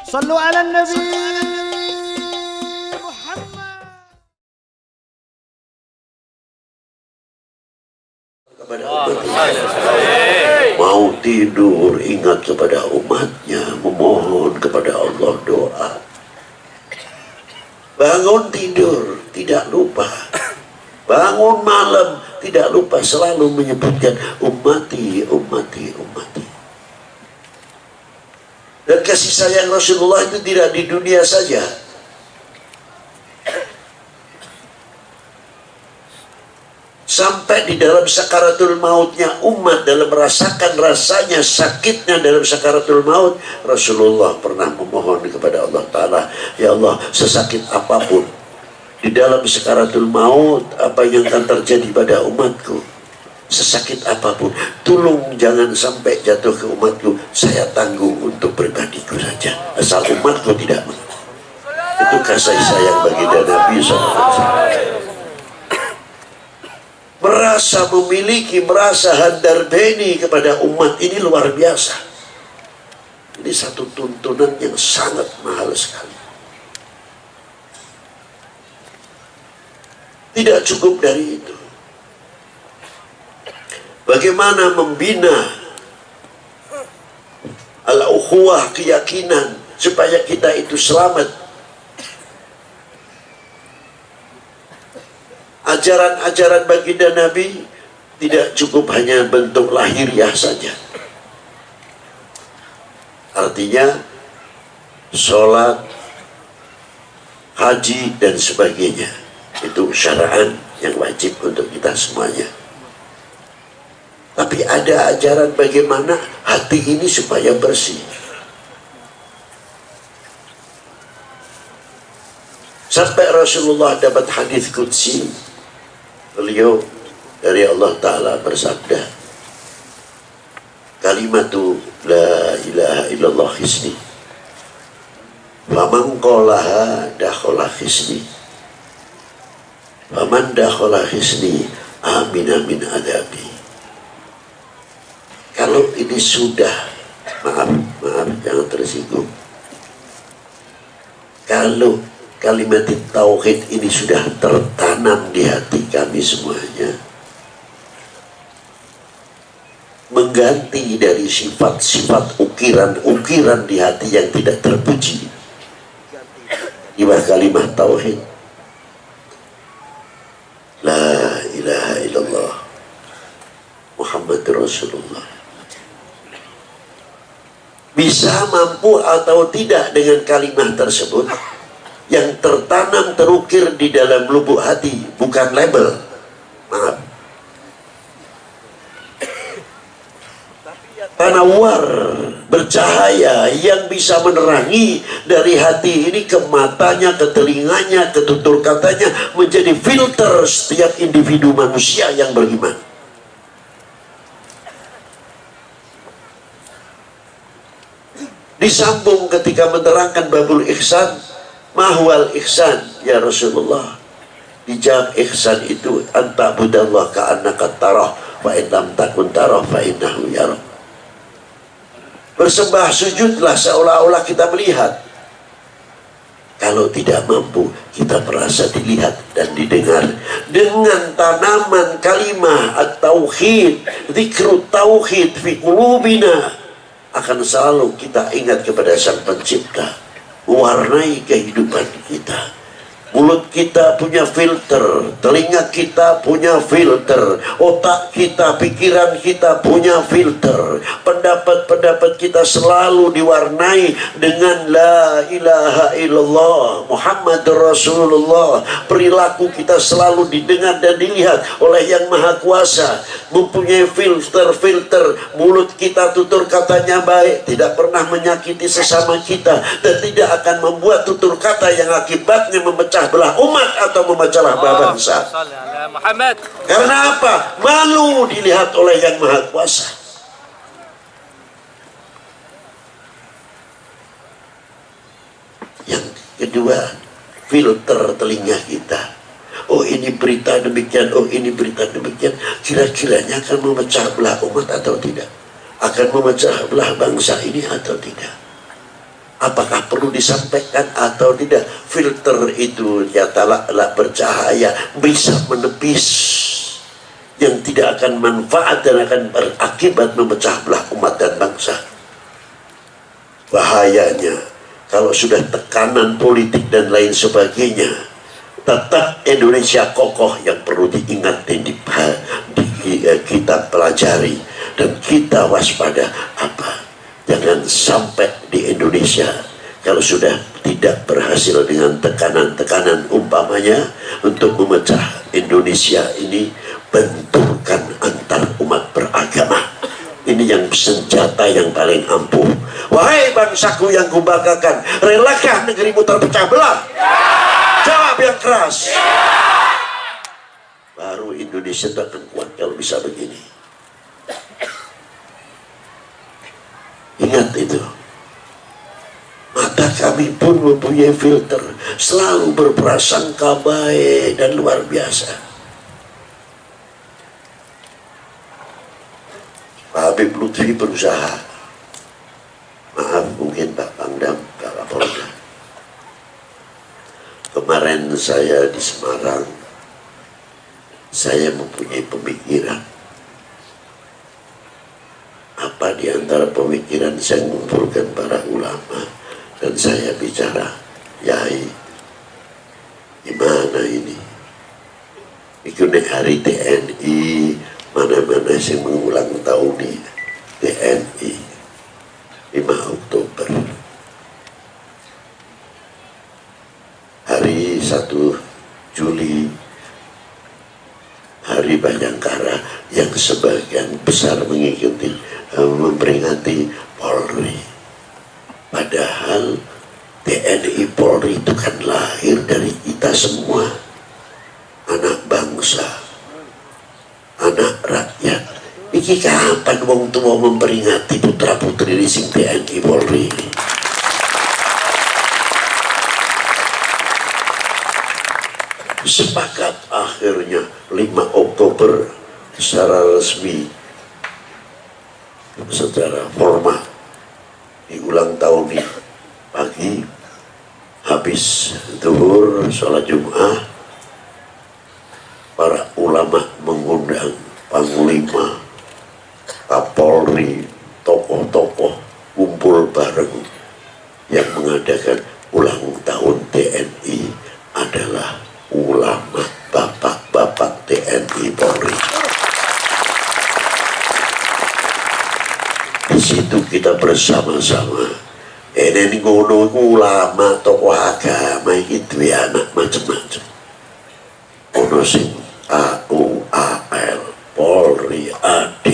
صلوا على النبي محمد. Mau tidur ingat kepada umatnya, memohon kepada Allah doa. Bangun tidur tidak lupa, bangun malam tidak lupa selalu menyebutkan ummati, ummati, ummati. Dan kasih sayang Rasulullah itu tidak di dunia saja. Sampai di dalam sakaratul mautnya umat, dalam merasakan rasanya sakitnya dalam sakaratul maut, Rasulullah pernah memohon kepada Allah Ta'ala, ya Allah, sesakit apapun di dalam sakaratul maut, apa yang akan terjadi pada umatku, sesakit apapun, tolong jangan sampai jatuh ke umatku, saya tanggung untuk pribadiku saja, asal umatku tidak. Itu kasih sayang baginda Nabi SAW. Merasa memiliki, merasa handar beni kepada umat ini luar biasa. Ini satu tuntunan yang sangat mahal sekali. Tidak cukup dari itu. Bagaimana membina al-ukhuwah, keyakinan supaya kita itu selamat. Ajaran-ajaran baginda Nabi tidak cukup hanya bentuk lahiriah saja. Artinya sholat, haji dan sebagainya, itu syara'an yang wajib untuk kita semuanya. Tapi ada ajaran bagaimana hati ini supaya bersih. Sampai Rasulullah dapat hadis qudsi, beliau dari Allah Ta'ala bersabda, kalimatu la ilaha illallah hisni, faman qalaha dakhala hisni, faman dakhala hisni amina min adabi. Kalau ini sudah, maaf jangan tersinggung, kalau kalimat tauhid ini sudah tertanam di hati kami semuanya, mengganti dari sifat-sifat ukiran-ukiran di hati yang tidak terpuji di bawah kalimat tauhid la ilaha illallah Muhammadur Rasulullah. Bisa mampu atau tidak dengan kalimat tersebut yang tertanam, terukir di dalam lubuk hati, bukan label, maaf, tanawar, bercahaya yang bisa menerangi dari hati ini ke matanya, ke telinganya, ke tutur katanya, menjadi filter setiap individu manusia yang beriman. Disambung ketika menerangkan babul ihsan, mahwal ihsan ya Rasulullah. Dijawab ihsan itu anta budallah ka'annaka tarah fa in lam takun tarah fa innahu yarah. Bersembah sujudlah seolah-olah kita melihat. Kalau tidak mampu, kita merasa dilihat dan didengar. Dengan tanaman kalimah at-tauhid, zikru tauhid fi qulubina, akan selalu kita ingat kepada Sang Pencipta, mewarnai kehidupan kita. Mulut kita punya filter, telinga kita punya filter, otak kita, pikiran kita punya filter. Pendapat-pendapat kita selalu diwarnai dengan la ilaha illallah Muhammadur Rasulullah. Perilaku kita selalu didengar dan dilihat oleh Yang Maha Kuasa, mempunyai filter-filter. Mulut kita tutur katanya baik, tidak pernah menyakiti sesama kita, dan tidak akan membuat tutur kata yang akibatnya memecah belah umat atau memecah belah bangsa. Karena apa? Malu dilihat oleh Yang Maha Kuasa. Yang kedua, filter telinga kita. Oh ini berita demikian, oh ini berita demikian, kira-kiranya akan memecah belah umat atau tidak? Akan memecah belah bangsa ini atau tidak? apakah perlu disampaikan atau tidak. Filter itu nyatalah bercahaya, bisa menepis yang tidak akan manfaat dan akan berakibat memecah belah umat dan bangsa. Bahayanya kalau sudah tekanan politik dan lain sebagainya, tetap Indonesia kokoh yang perlu diingat dan kita pelajari dan kita waspada. Jangan sampai di Indonesia kalau sudah tidak berhasil dengan tekanan-tekanan umpamanya untuk memecah Indonesia ini, benturkan antar umat beragama. Ini yang senjata yang paling ampuh. Wahai bangsaku yang kubanggakan, relakah negerimu terpecah belah? Jawab yang keras. Baru Indonesia itu akan kuat kalau bisa begini. Ingat itu. Mata kami pun mempunyai filter, selalu berprasangka baik dan luar biasa. Pak Habib Lutfi berusaha. Maaf mungkin Pak Pangdam, Pak Kapolda. Kemarin saya di Semarang, saya mempunyai pemikiran. Apa di antara pemikiran saya mengumpulkan para ulama dan saya bicara, Yai, gimana ini? Ikuti hari TNI, mana-mana yang mengulang tahun di TNI 5 Oktober. Hari 1 Juli, Hari Bayangkara yang sebagian besar mengikuti memperingati Polri. Padahal TNI Polri itu kan lahir dari kita semua, anak bangsa, anak rakyat. Iki kapan wong tua memperingati putra putri di sing TNI Polri ini? Sepakat akhirnya 5 Oktober secara resmi, secara formal diulang tahun di pagi, habis zuhur sholat Jumat, para ulama mengundang Panglima, Kapolri, tokoh-tokoh kumpul bareng. Yang mengadakan ulang tahun TNI adalah ulama, bapak-bapak TNI Polri. Di situ kita bersama-sama. Ini ngono ulama, tokoh agama itu ya anak macam-macam. Ono sing AU, AL, Polri, AD.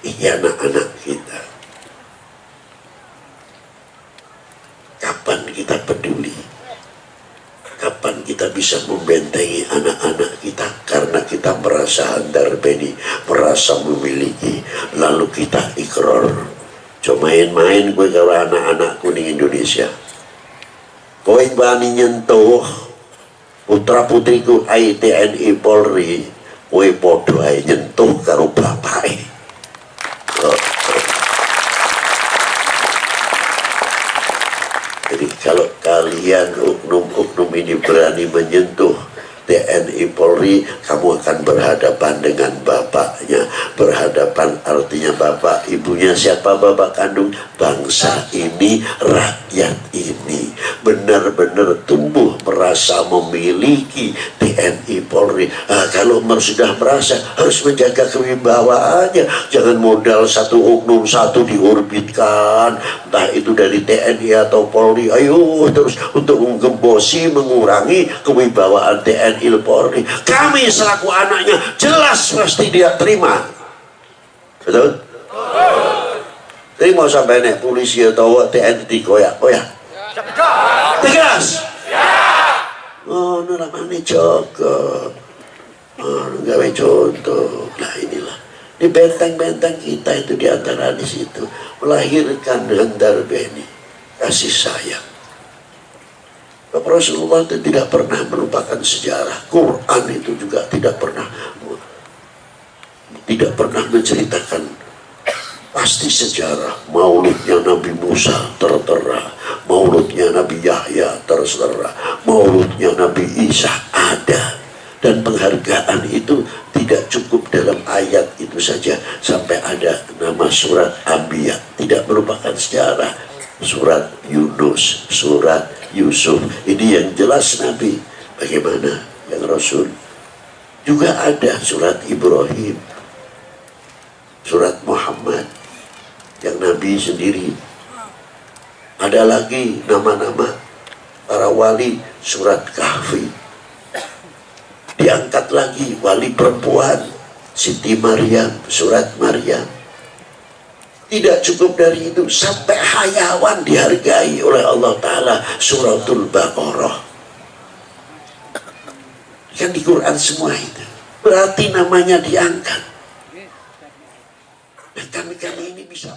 Ini anak-anak kita. Kapan kita peduli? Kapan kita bisa membentengi anak-anak kita? Karena kita merasa handar beni, merasa memiliki, lalu kita ikrar. Cuma main-main gue kalau anak-anakku di Indonesia. Kowe bani nyentuh putra putriku ai TNI Polri, kowe podo ai nyentuh karo bapake. Jadi kalau kalian oknum-oknum ini berani menyentuh TNI Polri, kamu akan berhadapan dengan bapaknya. Berhadapan artinya bapak, ibunya siapa? Bapak kandung. Bangsa ini, rakyat ini benar-benar tumbuh merasa memiliki TNI Polri. Kalau sudah merasa, harus menjaga kewibawaannya. Jangan modal satu oknum satu diorbitkan, entah itu dari TNI atau Polri. Ayo terus untuk menggembosi, mengurangi kewibawaan TNI Polri. Kami selaku anaknya jelas pasti dia terima. Betul? Terima sampai nek polisi atau TNI dikoyak-koyak. Tegas. Oh, namanya jaga. Gawe contoh. Nah inilah. Di benteng-benteng kita itu diantara di situ melahirkan handar beni, kasih sayang. Bapak Rasulullah itu tidak pernah melupakan sejarah. Quran itu juga tidak pernah menceritakan pasti sejarah. Mauludnya Nabi Musa tertera, mauludnya Nabi Yahya tertera, mauludnya Nabi Isa ada. Dan penghargaan itu tidak cukup dalam ayat itu saja, sampai ada nama surat Anbiya, tidak merupakan sejarah. Surat Yunus, surat Yusuf, ini yang jelas Nabi. Bagaimana yang Rasul? Juga ada surat Ibrahim, surat Muhammad, yang Nabi sendiri. Ada lagi nama-nama para wali, surat Kahfi. Diangkat lagi wali perempuan, Siti Maryam, surat Maryam. Tidak cukup dari itu, sampai hayawan dihargai oleh Allah Ta'ala, suratul Baqarah. Kan di Quran semua itu, berarti namanya diangkat. Dan kami ini bisa